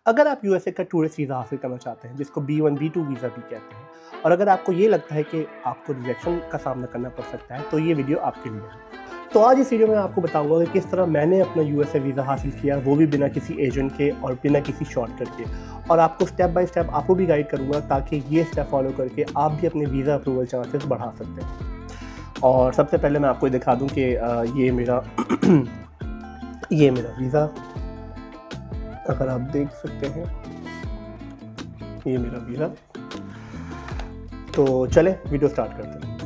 अगर आप यूएसए का टूरिस्ट वीज़ा हासिल करना चाहते हैं, जिसको B1 B2 वीज़ा भी कहते हैं, और अगर आपको ये लगता है कि आपको रिजेक्शन का सामना करना पड़ सकता है, तो ये वीडियो आपके लिए है। तो आज इस वीडियो में आपको बताऊंगा कि किस तरह मैंने अपना यूएसए वीज़ा हासिल किया, वो भी बिना किसी एजेंट के और बिना किसी शॉर्टकट के, और आपको स्टेप बाय स्टेप आपको भी गाइड करूंगा ताकि ये स्टेप फॉलो करके आप भी अपने वीज़ा अप्रूवल चांसेस बढ़ा सकते हैं। और सबसे पहले मैं आपको दिखा दूं कि ये मेरा ये मेरा वीज़ा, अगर आप देख सकते हैं, ये मेरा वीज़ा। तो चलें वीडियो स्टार्ट करते हैं।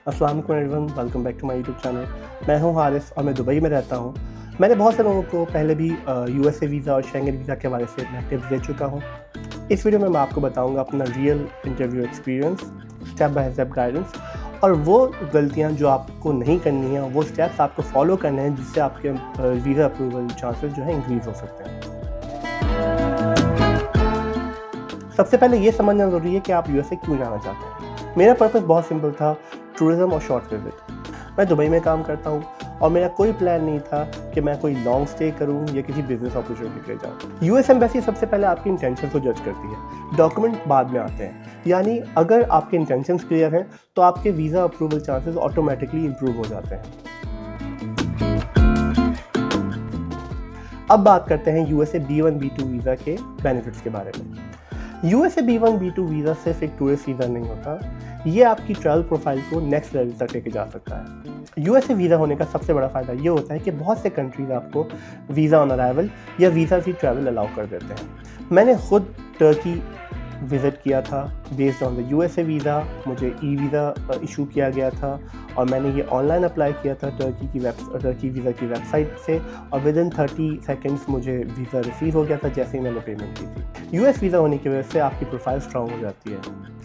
अस्सलाम वालेकुम everyone, welcome back to my YouTube channel. मैं हूं हारिस और मैं दुबई में रहता हूं। मैंने बहुत से लोगों को पहले भी यूएसए वीज़ा और शेंगन वीज़ा के हवाले से मैं टिप्स दे चुका हूं। इस वीडियो में मैं आपको बताऊंगा अपना real interview experience, step by step guidance, और वो गलतियां जो आपको नहीं करनी है, वो स्टेप्स आपको फॉलो करने हैं जिससे आपके वीज़ा अप्रूवल चांसेस जो है इंक्रीज़ हो सकते हैं। सबसे पहले ये समझना ज़रूरी है कि आप यूएसए क्यों जाना चाहते हैं। मेरा पर्पस बहुत सिंपल था, टूरिज़्म और शॉर्ट विजिट। मैं दुबई में काम करता हूँ और मेरा कोई प्लान नहीं था कि मैं कोई लॉन्ग स्टे करूँ या किसी बिजनेस अपॉर्चुनिटी के लिए जाऊँ। यूएस एम्बेसी सबसे पहले आपकी इंटेंशन को जज करती है, डॉक्यूमेंट बाद में आते हैं। यानी अगर आपके इंटेंशंस क्लियर हैं तो आपके visa approval chances automatically improve हो जाते हैं। अब बात करते हैं यूएसए B1 B2 वीज़ा के बेनिफिट्स के बारे में। यूएसए B1 B2 वीज़ा सिर्फ एक टूरिस्ट वीज़ा नहीं होता, ये आपकी ट्रैवल प्रोफाइल को नेक्स्ट लेवल तक लेके जा सकता है। यूएसए वीज़ा होने का सबसे बड़ा फ़ायदा ये होता है कि बहुत से कंट्रीज़ आपको वीज़ा ऑन अराइवल या वीज़ा फ्री ट्रैवल अलाउ कर देते हैं। मैंने खुद टर्की विज़िट किया था based on the USA visa. मुझे ई-वीज़ा इशू किया गया था और मैंने ये ऑनलाइन अप्लाई किया था टर्की वीज़ा की वेबसाइट से, और विदिन 30 सेकेंड्स मुझे वीज़ा रिसीव हो गया था जैसे ही मैंने पेमेंट की थी। यूएस वीज़ा होने की वजह से आपकी प्रोफाइल स्ट्रॉन्ग हो जाती है।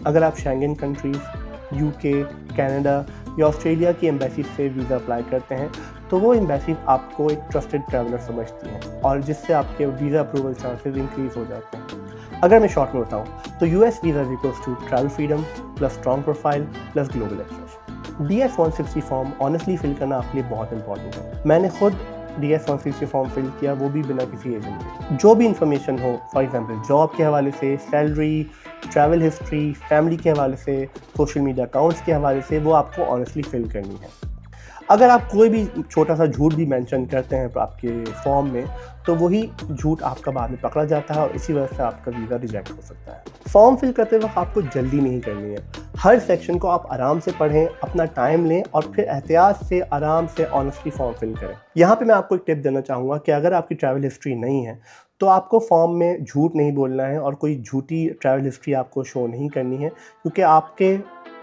अगर आप शेंगन कंट्रीज़, यूके, कनाडा या ऑस्ट्रेलिया की एम्बेसी से वीज़ा अप्लाई करते हैं तो वो एम्बेसी आपको एक ट्रस्टेड ट्रैवलर समझती हैं, और जिससे आपके वीज़ा अप्रूवल चांसेस इंक्रीज़ हो जाते हैं। अगर मैं शॉर्ट में बताऊँ तो US visa equals to travel freedom plus strong profile plus global access. DS-160 form honestly fill करना आपके लिए बहुत इंपॉर्टेंट है। मैंने खुद DS-160 फॉर्म फिल किया, वो भी बिना किसी एजेंट के। जो भी इंफॉर्मेशन हो, फॉर एग्जांपल जॉब के हवाले से, सैलरी, ट्रैवल हिस्ट्री, फैमिली के हवाले से, सोशल मीडिया अकाउंट्स के हवाले से, वो आपको ऑनेस्टली फिल करनी है। अगर आप कोई भी छोटा सा झूठ भी मेंशन करते हैं आपके फॉर्म में तो वही झूठ आपका बाद में पकड़ा जाता है और इसी वजह से आपका वीज़ा रिजेक्ट हो सकता है। फॉर्म फिल करते वक्त आपको जल्दी नहीं करनी है। हर सेक्शन को आप आराम से पढ़ें, अपना टाइम लें और फिर एहतियात से आराम से ऑनेस्टली फॉर्म फिल करें। यहाँ पे मैं आपको एक टिप देना चाहूँगा कि अगर आपकी ट्रैवल हिस्ट्री नहीं है तो आपको फॉर्म में झूठ नहीं बोलना है और कोई झूठी ट्रैवल हिस्ट्री आपको शो नहीं करनी है, क्योंकि आपके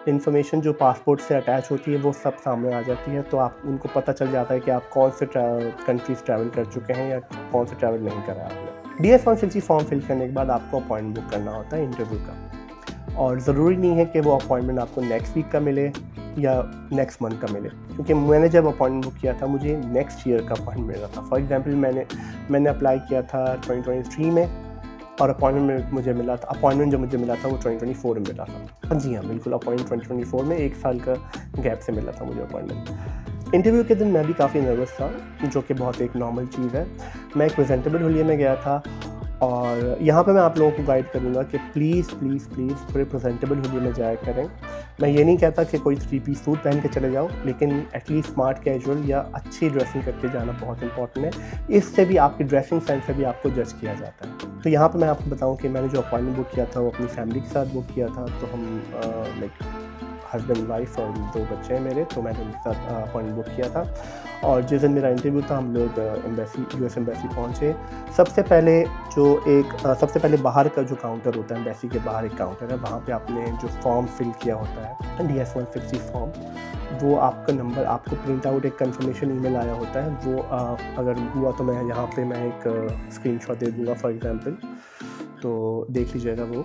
इन्फॉर्मेशन जो पासपोर्ट से अटैच होती है वो सब सामने आ जाती है, तो आप उनको पता चल जाता है कि आप कौन से कंट्रीज़ ट्रैवल कर चुके हैं या कौन से ट्रैवल नहीं करा आपने। DS-160 फॉर्म फिल करने के बाद आपको अपॉइंटमेंट बुक करना होता है इंटरव्यू का, और ज़रूरी नहीं है कि वो अपॉइंटमेंट आपको नेक्स्ट वीक का मिले या नेक्स्ट मंथ का मिले, क्योंकि मैंने जब अपॉइंटमेंट बुक किया था मुझे नेक्स्ट ईयर का अपॉइंटमेंट मिला था। फॉर एग्जाम्पल मैंने अप्लाई किया था 2023 में और अपॉइंटमेंट जो मुझे मिला था वो 2024 में मिला था। जी हाँ, बिल्कुल, अपॉइंटमेंट 2024 में 1 साल का गैप से मिला था मुझे अपॉइंटमेंट। इंटरव्यू के दिन मैं भी काफ़ी नर्वस था, जो कि बहुत एक नॉर्मल चीज़ है। मैं एक प्रेजेंटेबल हुलिये में गया था, और यहाँ पे मैं आप लोगों को गाइड करूँगा कि प्लीज़ थोड़े प्रेजेंटेबल हुलिये में जाया करें। मैं ये नहीं कहता कि कोई 3 पीस सूट पहन के चले जाओ, लेकिन एटलीस्ट स्मार्ट कैजुअल या अच्छी ड्रेसिंग करके जाना बहुत इंपॉर्टेंट है। इससे भी आपकी ड्रेसिंग सेंस से भी आपको जज किया जाता है। तो यहाँ पे मैं आपको बताऊँ कि मैंने जो अपॉइंटमेंट बुक किया था वो अपनी फैमिली के साथ बुक किया था। तो हम लाइक हस्बैंड वाइफ और 2 बच्चे हैं मेरे, तो मैंने उनके साथ अपॉइंटमेंट बुक किया था। और जिस दिन मेरा इंटरव्यू था हम लोग यूएस एम्बेसी पहुँचे। सबसे पहले बाहर का जो काउंटर होता है, एम्बेसी के बाहर एक काउंटर है, वहाँ पे आपने जो फॉर्म फिल किया होता है DS-160 फॉर्म, वो आपका नंबर आपको प्रिंट आउट एक कंफर्मेशन ईमेल आया होता है। वो अगर हुआ तो मैं यहाँ पे एक स्क्रीनशॉट दे दूँगा फॉर एग्जांपल, तो देख लीजिएगा वो।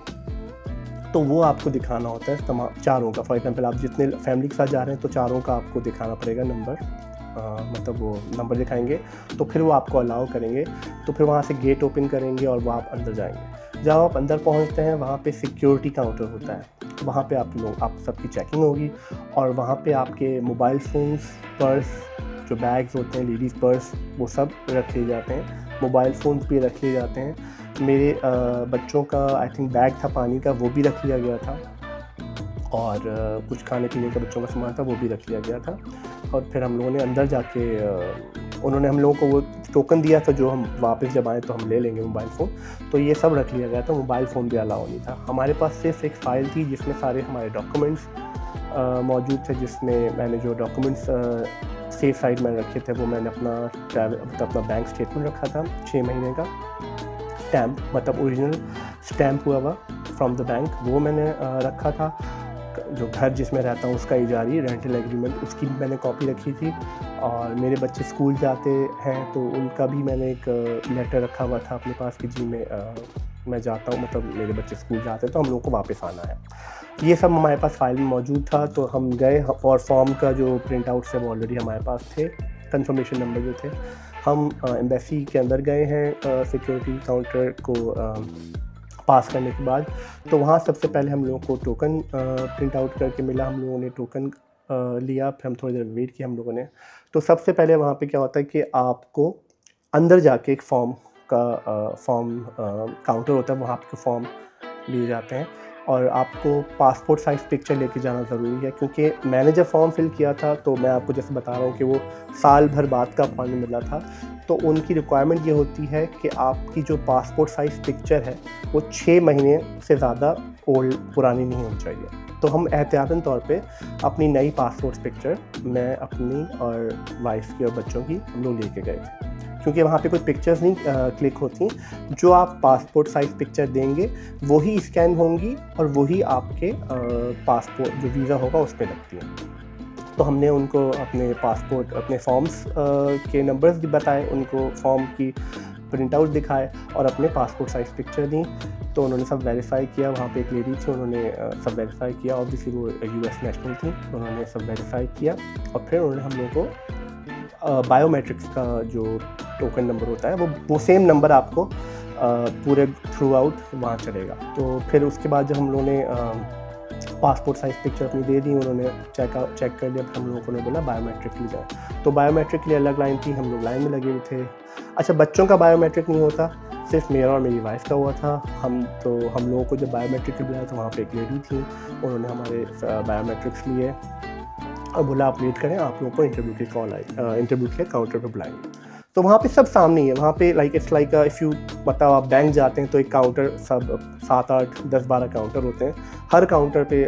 तो वो आपको दिखाना होता है तमाम चारों का। फॉर एग्जांपल आप जितने फैमिली के साथ जा रहे हैं तो चारों का आपको दिखाना पड़ेगा नंबर, मतलब वो नंबर दिखाएंगे तो फिर वो आपको अलाउ करेंगे। तो फिर वहाँ से गेट ओपन करेंगे और वो आप अंदर जाएंगे। जब आप अंदर पहुंचते हैं वहाँ पे सिक्योरिटी काउंटर होता है, वहाँ पे आप सबकी चेकिंग होगी और वहाँ पे आपके मोबाइल फ़ोन्स, पर्स, जो बैग्स होते हैं, लेडीज़ पर्स, वो सब रख लिए जाते हैं। मोबाइल फ़ोन्स भी रख लिए जाते हैं। मेरे बच्चों का आई थिंक बैग था पानी का, वो भी रख लिया गया था और कुछ खाने पीने का बच्चों का सामान था, वो भी रख लिया गया था। और फिर हम लोगों ने अंदर जाके उन्होंने हम लोगों को वो टोकन दिया था जो हम वापस जब आएँ तो हम ले लेंगे मोबाइल फ़ोन, तो ये सब रख लिया गया था। मोबाइल फ़ोन भी अलाउ नहीं था। हमारे पास सिर्फ एक फ़ाइल थी जिसमें सारे हमारे डॉक्यूमेंट्स मौजूद थे, जिसमें मैंने जो डॉक्यूमेंट्स सेफ साइड में रखे थे वो मैंने अपना बैंक स्टेटमेंट रखा था 6 महीने का, स्टैम्प मतलब ओरिजिनल स्टैम्प हुआ हुआ फ्रॉम द बैंक, वो मैंने रखा था। जो घर जिसमें रहता हूँ उसका इजारी रेंटल एग्रीमेंट, उसकी भी मैंने कॉपी रखी थी। और मेरे बच्चे स्कूल जाते हैं तो उनका भी मैंने एक लेटर रखा हुआ था अपने पास कि जी मैं जाता हूँ, मतलब मेरे बच्चे स्कूल जाते हैं तो हम लोगों को वापस आना है। ये सब हमारे पास फाइल में मौजूद था। तो हम गए और फॉर्म का जो प्रिंट आउट से वो ऑलरेडी हमारे पास थे, कंफर्मेशन नंबर जो थे। हम एम्बेसी के अंदर गए हैं सिक्योरिटी काउंटर को पास करने के बाद। तो वहाँ सबसे पहले हम लोगों को टोकन प्रिंट आउट करके मिला। हम लोगों ने टोकन लिया, फिर हम थोड़ी देर वेट किया हम लोगों ने। तो सबसे पहले वहाँ पे क्या होता है कि आपको अंदर जाके एक फॉर्म काउंटर होता है, वहाँ आपके फॉर्म लिए जाते हैं और आपको पासपोर्ट साइज़ पिक्चर लेके जाना ज़रूरी है। क्योंकि मैंने जब फॉर्म फिल किया था तो मैं आपको जैसे बता रहा हूँ कि वो साल भर बाद का फॉर्म मिला था, तो उनकी रिक्वायरमेंट ये होती है कि आपकी जो पासपोर्ट साइज़ पिक्चर है वो 6 महीने से ज़्यादा पुरानी नहीं होनी चाहिए। तो हम एहतियातन तौर पे अपनी नई पासपोर्ट पिक्चर मैं अपनी और वाइफ की और बच्चों की हम लोग लेके गए थे, क्योंकि वहाँ पे कोई पिक्चर्स नहीं क्लिक होती। जो आप पासपोर्ट साइज़ पिक्चर देंगे वही स्कैन होंगी और वही आपके पासपोर्ट जो वीज़ा होगा उस पर लगती है। तो हमने उनको अपने पासपोर्ट, अपने फॉर्म्स के नंबर्स भी बताए, उनको फॉर्म की प्रिंट आउट दिखाए और अपने पासपोर्ट साइज़ पिक्चर दी। तो उन्होंने सब वेरीफाई किया। वहाँ पे एक लेडी थी, उन्होंने सब वेरीफाई किया। ऑब्वियसली वो यूएस नेशनल थी, उन्होंने सब वेरीफाई किया और फिर उन्होंने हम लोगों को बायोमेट्रिक्स का जो टोकन नंबर होता है वो सेम नंबर आपको पूरे थ्रू आउट वहाँ चलेगा। तो फिर उसके बाद जब हम लोगों ने पासपोर्ट साइज़ पिक्चर अपनी दे दी, उन्होंने चेक कर लिया, फिर हम लोगों ने बोला बायोमेट्रिक ली जाए। तो बायोमेट्रिक के लिए अलग लाइन थी, हम लोग लाइन में लगे हुए थे। अच्छा, बच्चों का बायोमेट्रिक नहीं होता, सिर्फ मेरा और मेरी वाइफ का हुआ था। हम लोगों को जब बायोमेट्रिक के बुलाया तो वहाँ पे एक लेडी थी, उन्होंने हमारे बायोमेट्रिक्स लिए और बोला आप वेट करें, आप लोगों को इंटरव्यू की कॉल आई, इंटरव्यू के काउंटर पर बुलाएंगे। तो वहाँ पे सब सामने ही है। वहाँ पे इट्स लाइक इफ़ यू मतलब आप बैंक जाते हैं तो एक काउंटर, सब 7, 8, 10, 12 काउंटर होते हैं। हर काउंटर पे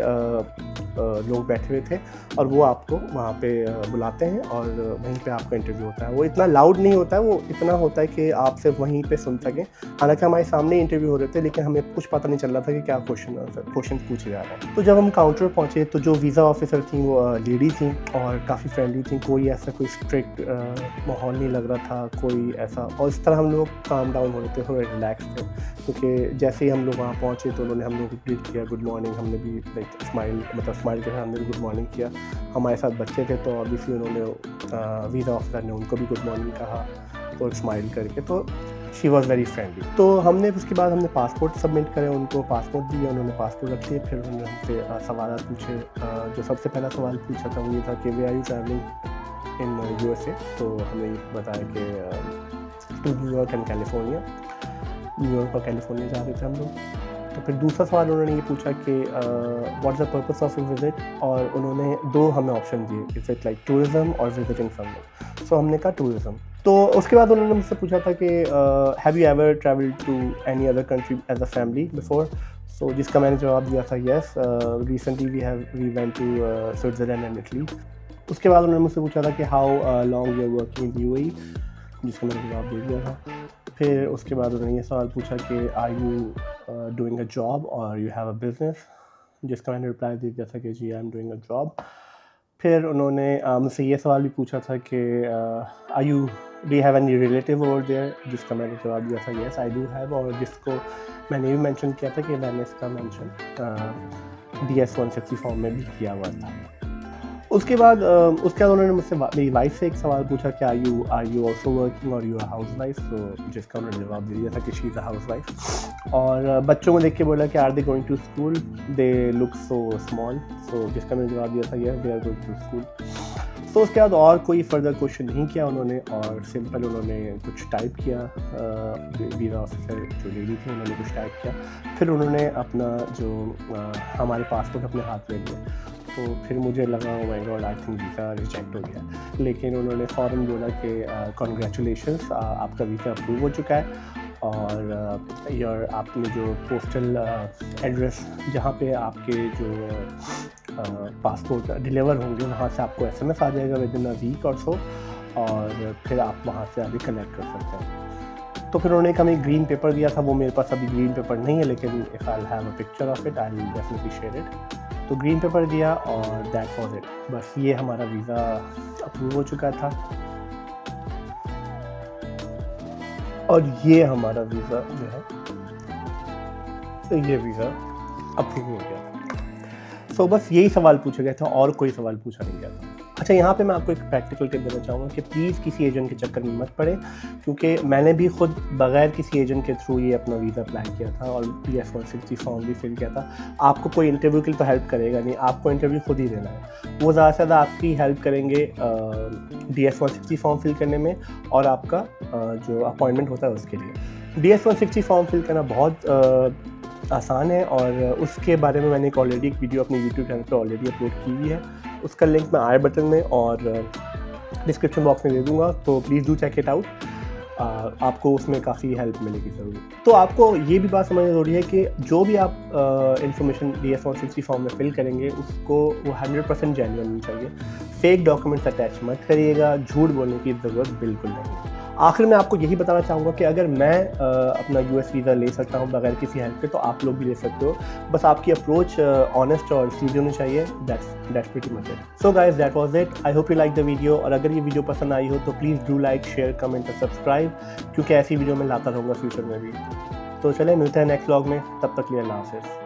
लोग बैठे हुए थे और वो आपको वहाँ पे बुलाते हैं और वहीं पे आपका इंटरव्यू होता है। वो इतना लाउड नहीं होता है, वो इतना होता है कि आप सिर्फ वहीं पे सुन सकें। हालांकि हमारे सामने इंटरव्यू हो रहे थे लेकिन हमें कुछ पता नहीं चल रहा था कि क्या क्वेश्चन पूछे जा रहे हैं। तो जब हम काउंटर पहुँचे तो जो वीज़ा ऑफिसर थी वो लेडी थी और काफ़ी फ्रेंडली थी। कोई ऐसा कोई स्ट्रिक्ट माहौल नहीं लग रहा था, कोई ऐसा। और इस तरह हम लोग काम डाउन हो रहे थे, थोड़े रिलैक्स थे, क्योंकि जैसे ही हम लोग वहाँ पहुँचे तो उन्होंने हम लोग को ग्रीट किया, गुड मॉर्निंग। हमने भी लाइक स्माइल के साथ हमने भी गुड मॉर्निंग किया। हमारे साथ बच्चे थे तो ऑब्वियसली उन्होंने वीज़ा ऑफिसर ने उनको भी गुड मॉर्निंग कहा और स्माइल करके, तो शी वॉज़ वेरी फ्रेंडली। तो हमने उसके बाद हमने पासपोर्ट सबमिट करे, उनको पासपोर्ट दिया, उन्होंने पासपोर्ट रख लिए। फिर उन्होंने हमसे सवाल पूछे। जो सबसे पहला सवाल पूछा था वो ये था कि where are you travelling in USA। तो हमने बताया कि to New York and California, New York और कैलिफोर्निया जा रहे थे हम लोग। तो फिर दूसरा सवाल उन्होंने ये पूछा कि what is the purpose of your visit, और उन्होंने 2 हमें ऑप्शन दिए, इज़ इट लाइक टूरिज़म और विजिटिंग समवन। सो हमने कहा टूरिज़म। तो उसके बाद उन्होंने मुझसे पूछा था कि have you ever travelled to any other country as a family before. So जिसका मैंने जवाब दिया था yes, recently we went to Switzerland and Italy. उसके बाद उन्होंने मुझसे पूछा था कि how long you are working in UAE, जिसका मैंने जवाब दे दिया था। फिर उसके बाद उन्होंने ये सवाल पूछा कि are you doing a job और यू हैव अ बिज़नेस, जिसका मैंने रिप्लाई दे दिया था कि जी I am doing a job. फिर उन्होंने मुझसे ये सवाल भी पूछा था कि do you have any relative over there, जिसका मैंने जवाब दिया था येस आई डू हैव, और जिसको मैंने भी मेंशन किया था कि मैंने इसका मेंशन DS 160 फॉर्म में भी किया हुआ था। उसके बाद उन्होंने मुझसे मेरी वाइफ से एक सवाल पूछा कि आर यू ऑल्सो वर्किंग और यू आर हाउस वाइफ, तो जिसका उन्होंने जवाब दे दिया था कि she is a house wife. और बच्चों को देख के बोला कि are they going to school, they look so small. So जिसका मैंने जवाब दिया था yes, they are going to school. तो उसके बाद और कोई फर्दर क्वेश्चन नहीं किया उन्होंने, और सिंपल उन्होंने कुछ टाइप किया, वीज़ा ऑफिसर जो लेडी थी उन्होंने कुछ टाइप किया, फिर उन्होंने अपना जो हमारे पासपोर्ट अपने हाथ में लिए। तो फिर मुझे लगा oh my God, I think visa reject हो गया। लेकिन उन्होंने फ़ौरन बोला कि कॉन्ग्रेचुलेशंस, आपका वीज़ा अप्रूव हो चुका है, और आपने जो पोस्टल एड्रेस जहाँ पे आपके जो पासपोर्ट डिलीवर होंगे वहाँ से आपको SMS आ जाएगा विद इन अ वीक और सो, और फिर आप वहाँ से आगे कलेक्ट कर सकते हैं। तो फिर उन्होंने एक हमें ग्रीन पेपर दिया था, वो मेरे पास अभी ग्रीन पेपर नहीं है, लेकिन if I have a picture of it I will definitely share it. तो ग्रीन पेपर दिया और दैट वाज इट, बस ये हमारा वीज़ा अप्रूव हो चुका था, और ये हमारा वीज़ा जो है, तो ये वीज़ा अप्रूव हो गया था। सो बस यही सवाल पूछा गया था, और कोई सवाल पूछा नहीं गया था। अच्छा, यहाँ पे मैं आपको एक प्रैक्टिकल टिप देना चाहूँगा कि प्लीज़ किसी एजेंट के चक्कर में मत पड़े, क्योंकि मैंने भी खुद बगैर किसी एजेंट के थ्रू ये अपना वीज़ा अप्लाई किया था और DS-160 फॉर्म भी फिल किया था। आपको कोई इंटरव्यू के लिए तो हेल्प करेगा नहीं, आपको इंटरव्यू खुद ही देना है। वो ज़्यादा से ज़्यादा आपकी हेल्प करेंगे DS-160 फॉर्म फिल करने में, और आपका जो अपॉइंटमेंट होता है उसके लिए। DS-160 फॉर्म फिल करना बहुत आसान है, और उसके बारे में मैंने ऑलरेडी एक वीडियो अपने YouTube चैनल पे ऑलरेडी अपलोड की हुई है। उसका लिंक मैं आई बटन में और डिस्क्रिप्शन बॉक्स में दे दूँगा, तो please do check it out. आपको उसमें काफ़ी हेल्प मिलेगी ज़रूर। तो आपको ये भी बात समझना ज़रूरी है कि जो भी आप इंफॉर्मेशन DS-160 फॉर्म में फिल करेंगे उसको वो 100% जेन्युइन होनी चाहिए। फेक डॉक्यूमेंट्स अटैच मत करिएगा, झूठ बोलने की ज़रूरत बिल्कुल नहीं। आखिर में आपको यही बताना चाहूँगा कि अगर मैं अपना US वीज़ा ले सकता हूँ बगैर किसी हेल्प के, तो आप लोग भी ले सकते हो। बस आपकी अप्रोच ऑनेस्ट और सीधी होनी चाहिए। That's pretty much it. So guys, that was it. I hope you like the video, और अगर ये वीडियो पसंद आई हो तो please do like, share, comment और सब्सक्राइब, क्योंकि ऐसी वीडियो मैं लाता रहूँगा फ्यूचर में भी। तो चलें, मिलते हैं नेक्स्ट व्लॉग में, तब तक के लिए अल्लाह हाफ़िज़।